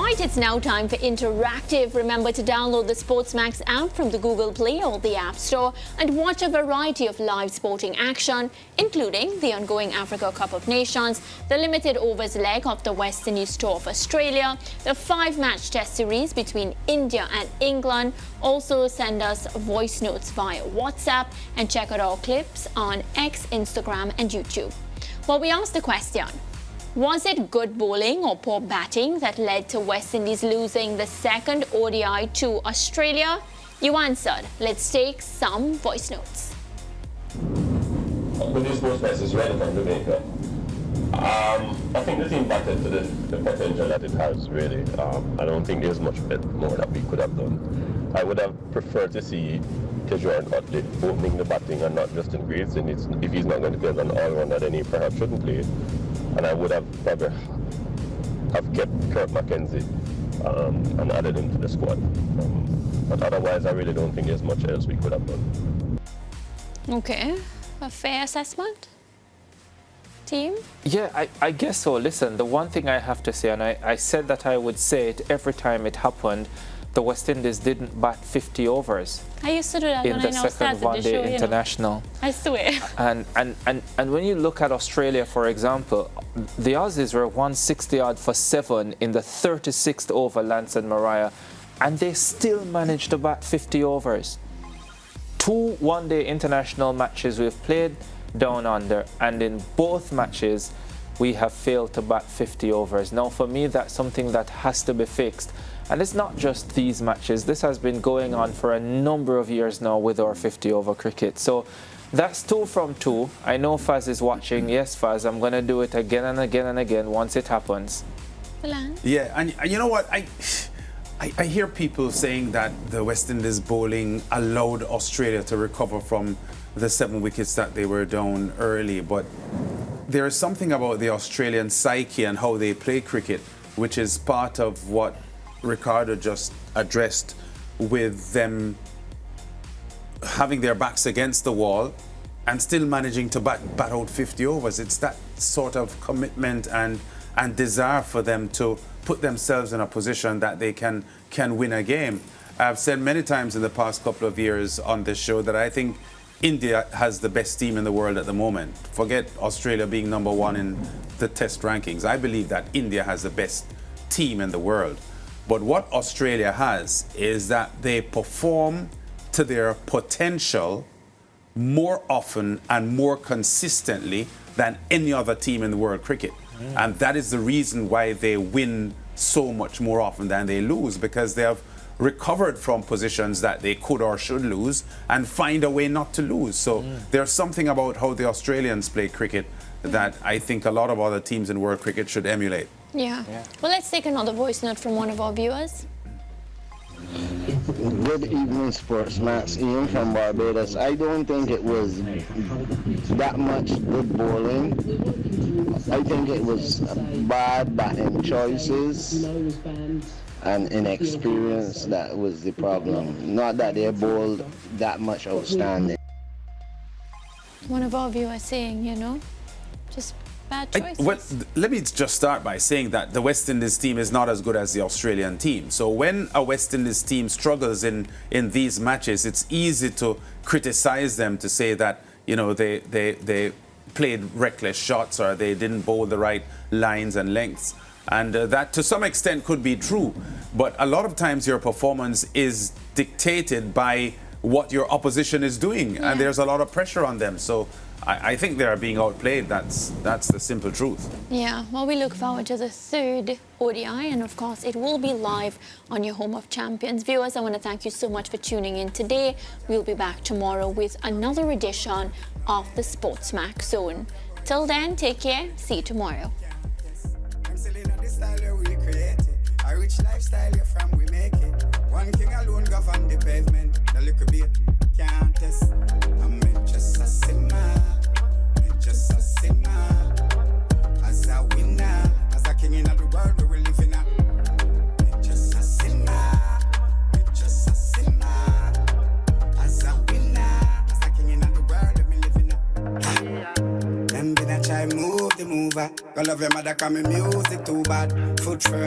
Right, it's now time for Interactive. Remember to download the SportsMax app from the Google Play or the App Store and watch a variety of live sporting action, including the ongoing Africa Cup of Nations, the limited overs leg of the West Indies tour of Australia, the 5-match test series between India and England. Also send us voice notes via WhatsApp and check out our clips on X, Instagram and YouTube. Well, we asked the question: was it good bowling or poor batting that led to West Indies losing the second ODI to Australia? You answered. Let's take some voice notes. When this SportsMax is ready from Jamaica, I think the team batted to the potential that it has, really. I don't think there's much more that we could have done. I would have preferred to see Jordan Utley opening the batting and not Justin Greaves. And if he's not going to get an all-rounder, then he perhaps shouldn't play. And I would have probably kept Kurt McKenzie and added him to the squad. But otherwise, I really don't think there's much else we could have done. Okay, a fair assessment? Team? Yeah, I guess so. Listen, the one thing I have to say, and I said that I would say it every time it happened, the West Indies didn't bat 50 overs. I used to do that in when the I know second started the show, one-day international. I swear. And when you look at Australia, for example, the Aussies were 160 odd for 7 in the 36th over, Lance and Mariah, and they still managed to bat 50 overs. 2 one-day international matches we've played down under, and in both matches we have failed to bat 50 overs. Now, for me, that's something that has to be fixed. And it's not just these matches. This has been going on for a number of years now with our 50-over cricket. So that's 2 from 2. I know Faz is watching. Yes, Faz, I'm going to do it again and again and again once it happens. Yeah, and you know what? I hear people saying that the West Indies bowling allowed Australia to recover from the 7 wickets that they were down early. But there is something about the Australian psyche and how they play cricket, which is part of what Ricardo just addressed, with them having their backs against the wall and still managing to bat out 50 overs. It's that sort of commitment and desire for them to put themselves in a position that they can win a game. I've said many times in the past couple of years on this show that I think India has the best team in the world at the moment. Forget Australia being number 1 in the test rankings. I believe that India has the best team in the world. But what Australia has is that they perform to their potential more often and more consistently than any other team in the world cricket. And that is the reason why they win so much more often than they lose, because they have recovered from positions that they could or should lose and find a way not to lose. So there's something about how the Australians play cricket that I think a lot of other teams in world cricket should emulate. Yeah. Well, let's take another voice note from one of our viewers. Good evening, SportsMax. Ian from Barbados. I don't think it was that much good bowling. I think it was bad batting choices and inexperience that was the problem. Not that they bowled that much outstanding. One of our viewers saying, just bad choices. Let me just start by saying that the West Indies team is not as good as the Australian team. So when a West Indies team struggles in these matches, it's easy to criticize them, to say that they played reckless shots or they didn't bowl the right lines and lengths. And that to some extent could be true. But a lot of times your performance is dictated by what your opposition is doing. And there's a lot of pressure on them. So I think they are being outplayed. That's the simple truth. Yeah, well, we look forward to the 3rd ODI, and of course it will be live on your Home of Champions. Viewers, I want to thank you so much for tuning in today. We'll be back tomorrow with another edition of the SportsMax Zone. Till then, take care. See you tomorrow. A rich lifestyle you from we make it. One king alone govern the pavement. The little bit can't test. I'm just a simmer, just a simmer. As a winner, as a king in the world we will live in a. Just a simmer, just a simmer. As a winner, as a king in the world we live in a. Them be that try move the mover. Go love your mother, call me music too bad. Foot firm.